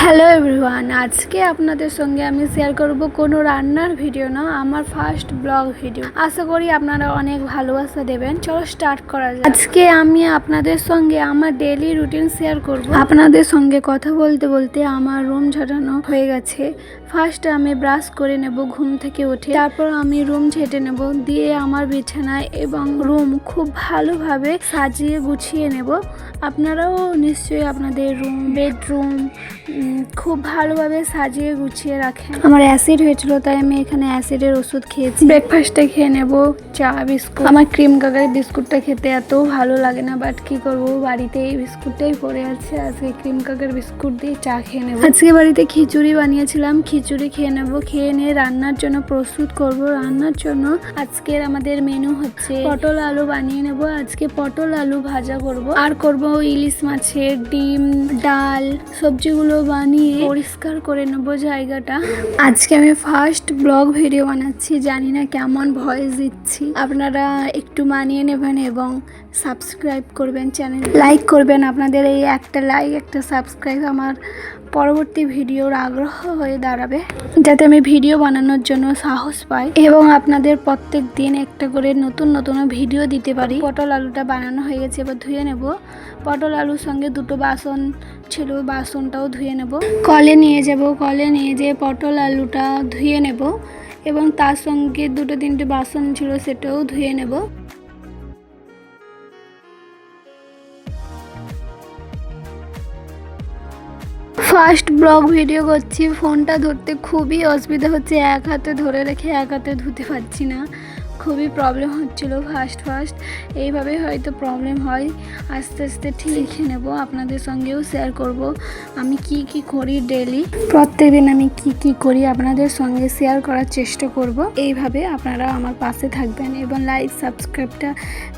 Hello everyone, আজকে আপনাদের সঙ্গে আমি শেয়ার করব কোনো রান্নার ভিডিও না, আমার ফার্স্ট ব্লগ ভিডিও। আশা করি আপনারা অনেক ভালোবাসা দেবেন। চলো স্টার্ট করা যাক। আজকে আমি আপনাদের সঙ্গে আমার ডেইলি রুটিন শেয়ার করব। আপনাদের সঙ্গে কথা বলতে বলতে আমার রুম ঝাড়ানো হয়ে গেছে। ফার্স্ট আমি ব্রাশ করে নেব ঘুম থেকে উঠে, তারপর আমি রুম ঝেঁটে নেব, দিয়ে আমার বিছানায় এবং রুম খুব ভালোভাবে সাজিয়ে গুছিয়ে নেব। আপনারাও নিশ্চয়ই আপনাদের রুম, বেডরুম খুব ভালোভাবে সাজিয়ে গুছিয়ে রাখেন। আমার অ্যাসিড হয়েছিল, তাই আমি এখানে অ্যাসিডের ওষুধ খেয়েছি। ব্রেকফাস্টে খেয়ে নেব চা বিস্কুট। আমার ক্রিম কাকারের বিস্কুটটা খেতে এত ভালো লাগে না, বাট কি করব, বাড়িতে এই বিস্কুটটাই পড়ে আছে। আজকে ক্রিম কাকার বিস্কুট দিয়ে চা খেয়ে নেব। আজকে বাড়িতে খিচুড়ি বানিয়েছিলাম, খিচুড়ি খেয়ে নেব। খেয়ে নিয়ে রান্নার জন্য প্রস্তুত করব। রান্নার জন্য আজকের আমাদের মেনু হচ্ছে পটল আলু বানিয়ে নেব। আজকে পটল আলু ভাজা করব, আর করব ইলিশ মাছের ডিম, ডাল, সবজিগুলো বানিয়ে পরিষ্কার করে নেব জায়গাটা। আজকে আমি ফার্স্ট ব্লগ ভিডিও বানাচ্ছি, জানি না কেমন ভয়েস দিচ্ছি, আপনারা একটু মানিয়ে নেবেন এবং সাবস্ক্রাইব করবেন, চ্যানেল লাইক করবেন। আপনাদের এই একটা লাইক, একটা সাবস্ক্রাইব আমার পরবর্তী ভিডিওর আগ্রহ হয়ে দাঁড়াবে, যাতে আমি ভিডিও বানানোর জন্য সাহস পাই এবং আপনাদের প্রত্যেক দিন একটা করে নতুন নতুন ভিডিও দিতে পারি। পটল আলুটা বানানো হয়ে গেছে, এবার ধুয়ে নেব। পটল আলুর সঙ্গে দুটো বাসন ছিল, বাসনটাও ধুয়ে নেব। কলে নিয়ে যাব, কলে নিয়ে যেয়ে পটল আলুটা ধুয়ে নেব এবং তার সঙ্গে দুটো তিনটে বাসন ছিল, সেটাও ধুয়ে নেব। ফার্স্ট ব্লগ ভিডিও করছি, ফোনটা ধরতে খুবই অসুবিধা হচ্ছে, এক হাতে ধরে রেখে এক হাতে ধুতে পারছি না, খুবই প্রবলেম হচ্ছিল ফার্স্ট। এইভাবে হয়তো প্রবলেম হয়, আস্তে আস্তে ঠিক লিখে নেব। আপনাদের সঙ্গেও শেয়ার করব আমি কি কি করি ডেলি, প্রত্যেক দিন আমি কি কি করি আপনাদের সঙ্গে শেয়ার করার চেষ্টা করব। এইভাবে আপনারা আমার পাশে থাকবেন এবং লাইক সাবস্ক্রাইবটা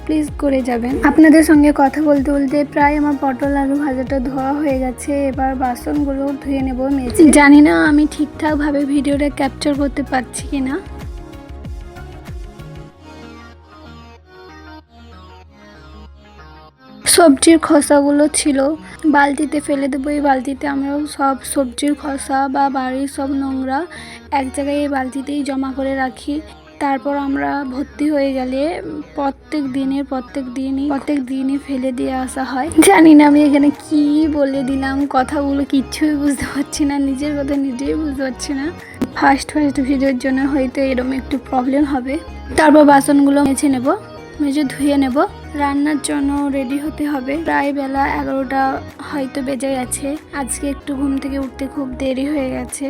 প্লিজ করে যাবেন। আপনাদের সঙ্গে কথা বলতে বলতে প্রায় আমার পটল আলু ভাজাটা ধোয়া হয়ে গেছে। এবার বাসনগুলো ধুয়ে নেব মেজে। জানি না আমি ঠিকঠাকভাবে ভিডিওটা ক্যাপচার করতে পারছি কিনা। সবজির খোসাগুলো ছিল, বালতিতে ফেলে দেবো। এই বালতিতে আমরা সব সবজির খোসা বা বাড়ির সব নোংরা এক জায়গায় এই বালতিতেই জমা করে রাখি। তারপর আমরা ভর্তি হয়ে গেলে প্রত্যেক দিনই ফেলে দিয়ে আসা হয়। জানি না আমি এখানে কি বলে দিলাম, কথাগুলো কিচ্ছুই বুঝতে পারছি না, নিজের কথা নিজেই বুঝতে পারছি না। ফার্স্ট ভিডিওর জন্য হয়তো এরকম একটু প্রবলেম হবে। তারপর বাসনগুলো মেজে ধুয়ে নেব। রান্নার জন্য রেডি হতে হবে, প্রায় বেলা 11টা হয়তো বেজে গেছে। আজকে একটু ঘুম থেকে উঠতে খুব দেরি হয়ে গেছে।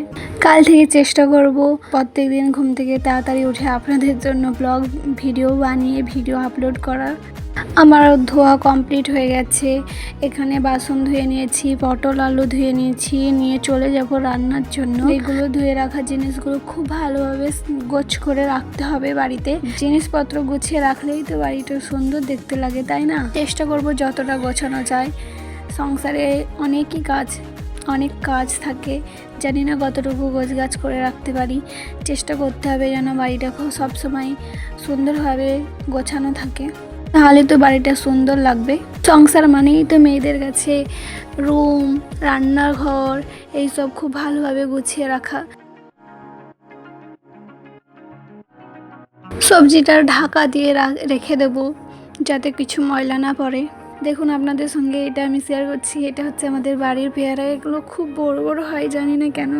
কাল থেকে চেষ্টা করব প্রত্যেকদিন ঘুম থেকে তাড়াতাড়ি উঠে আপনাদের জন্য ব্লগ ভিডিও বানিয়ে ভিডিও আপলোড করার। আমার ধোয়া কমপ্লিট হয়ে গেছে। এখানে বাসন ধুয়ে নিয়েছি, পটল আলু ধুয়ে নিয়েছি, নিয়ে চলে যাব রান্নার জন্য। এগুলো ধুয়ে রাখা জিনিসগুলো খুব ভালোভাবে গোছ করে রাখতে হবে বাড়িতে। জিনিসপত্র গুছিয়ে রাখলেই তো বাড়িটা সুন্দর দেখতে লাগে, তাই না? চেষ্টা করব যতটা গোছানো যায়। সংসারে অনেক কাজ থাকে, জানি না কতটুকু গোছগাছ করে রাখতে পারি। চেষ্টা করতে হবে যেন বাড়িটা খুব সবসময় সুন্দরভাবে গোছানো থাকে, তাহলে তো বাড়িটা সুন্দর লাগবে। সংসার মানেই তো মেয়েদের কাছে রুম, রান্নাঘর এইসব খুব ভালোভাবে গুছিয়ে রাখা। সবজিটা ঢাকা দিয়ে রেখে দেব যাতে কিছু ময়লা না পড়ে। দেখুন আপনাদের সঙ্গে এটা আমি শেয়ার করছি, এটা হচ্ছে আমাদের বাড়ির পেয়ারা। এগুলো খুব বড় বড় হয়, জানি না কেন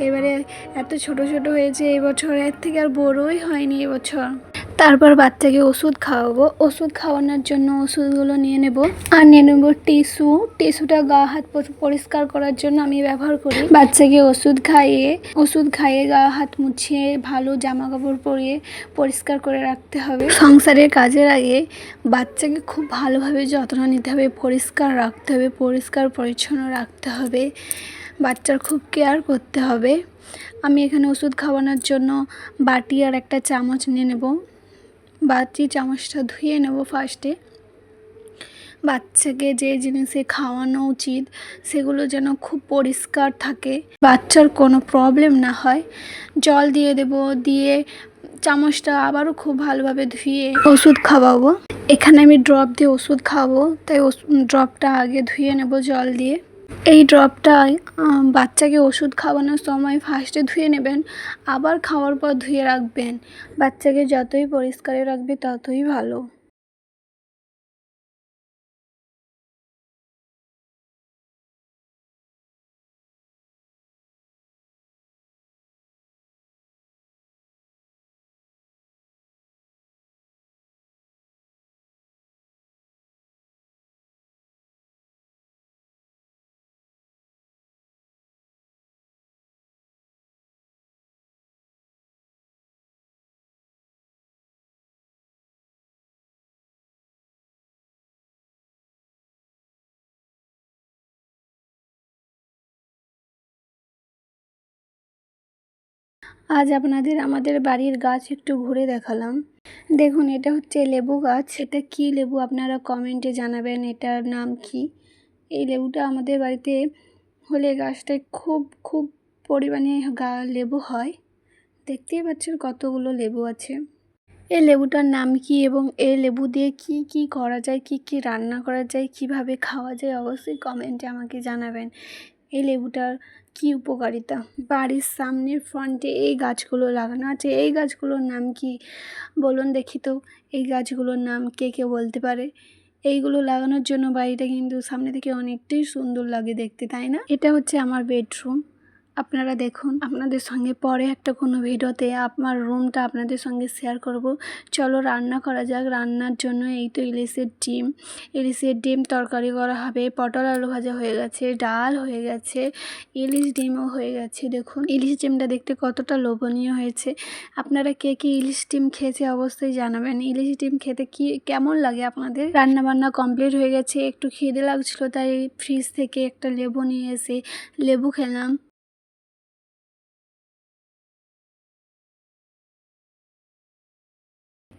এবারে এত ছোট ছোট হয়েছে এবছর, এর থেকে আর বড়ই হয়নি এবছর। তারপর বাচ্চাকে ওষুধ খাওয়াবো। ওষুধ খাওয়ানোর জন্য ওষুধগুলো নিয়ে নেব, আর নিয়ে নেব টিস্যুটা গা হাত পরিষ্কার করার জন্য আমি ব্যবহার করি। বাচ্চাকে ওষুধ খাইয়ে গা হাত মুছিয়ে ভালো জামা কাপড় পরিয়ে পরিষ্কার করে রাখতে হবে। সংসারের কাজের আগে বাচ্চাকে খুব ভালোভাবে যত্ন নিতে হবে, পরিষ্কার রাখতে হবে, পরিষ্কার পরিচ্ছন্ন রাখতে হবে, বাচ্চার খুব কেয়ার করতে হবে। আমি এখানে ওষুধ খাওয়ানোর জন্য বাটি আর একটা চামচ নিয়ে নেব। বাটি চামচটা ধুয়ে নেব ফার্স্টে। বাচ্চাকে যে জিনিসে খাওয়ানো উচিত সেগুলো যেন খুব পরিষ্কার থাকে, বাচ্চার কোনো প্রবলেম না হয়। জল দিয়ে দেব, দিয়ে চামচটা আবারও খুব ভালোভাবে ধুয়ে ওষুধ খাওয়াবো। এখানে আমি ড্রপ দিয়ে ওষুধ খাওয়াবো, তাই ড্রপটা আগে ধুয়ে নেব জল দিয়ে। এই ড্রপটা বাচ্চাকে ওষুধ খাওয়ানোর সময় ফার্স্টে ধুয়ে নেবেন, আবার খাওয়ার পর ধুয়ে রাখবেন। বাচ্চাকে যতই পরিষ্কারে রাখবে ততই ভালো। আজ আপনাদের আমাদের বাড়ির গাছ একটু ঘুরে দেখালাম। দেখুন, এটা হচ্ছে লেবু গাছ। এটা কি লেবু আপনারা কমেন্টে জানাবেন এটার নাম কি। এই লেবুটা আমাদের বাড়িতে হলে গাছটায় খুব খুব পরিমাণে লেবু হয়। দেখতেই পাচ্ছেন কতগুলো লেবু আছে। এই লেবুটার নাম কি এবং এই লেবু দিয়ে কি কি করা যায়, কি কি রান্না করা যায়, কিভাবে খাওয়া যায়, অবশ্যই কমেন্টে আমাকে জানাবেন। এই লেবুটার কি উপকারিতা। বাড়ির সামনের ফ্রন্টে এই গাছগুলো লাগানো আছে। এই গাছগুলোর নাম কি বলুন দেখি তো। এই গাছগুলোর নাম কে কে বলতে পারে। এইগুলো লাগানোর জন্য বাড়িটা কিন্তু সামনে থেকে অনেকটাই সুন্দর লাগে দেখতে, তাই না? এটা হচ্ছে আমার বেডরুম। আপনারা দেখুন, আপনাদের সঙ্গে পরে একটা কোনো ভিডিওতে আমার রুমটা আপনাদের সঙ্গে শেয়ার করব। চলো রান্না করা যাক। রান্নার জন্য এই তো ইলিশের ডিম তরকারি করা হবে, পটল আলু ভাজা হয়ে গেছে, ডাল হয়ে গেছে, ইলিশ ডিমও হয়ে গেছে। দেখুন ইলিশ ডিমটা দেখতে কতটা লোভনীয় হয়েছে। আপনারা কে কে ইলিশ ডিম খেয়েছে অবশ্যই জানাবেন। ইলিশ ডিম খেতে কেমন লাগে আপনাদের। রান্না বান্না কমপ্লিট হয়ে গেছে। একটু খিদে লাগছিল, তাই ফ্রিজ থেকে একটা লেবু নিয়ে এসে লেবু খেলাম।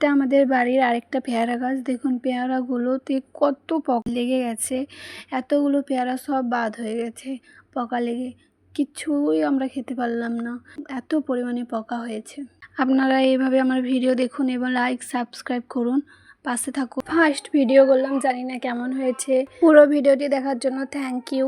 এটা আমাদের বাড়ির আরেকটা পেয়ারা গাছ। দেখুন পেয়ারাগুলোতে কত পোকা লেগে গেছে। এতগুলো পেয়ারা সব বাদ হয়ে গেছে পোকা লেগে। কিছুই আমরা খেতে পারলাম না, এত পরিমাণে পোকা হয়েছে। আপনারা এইভাবে আমার ভিডিও দেখুন এবং লাইক সাবস্ক্রাইব করুন, পাশে থাকুন। ফার্স্ট ভিডিও করলাম, জানি না কেমন হয়েছে। পুরো ভিডিওটি দেখার জন্য থ্যাংক ইউ।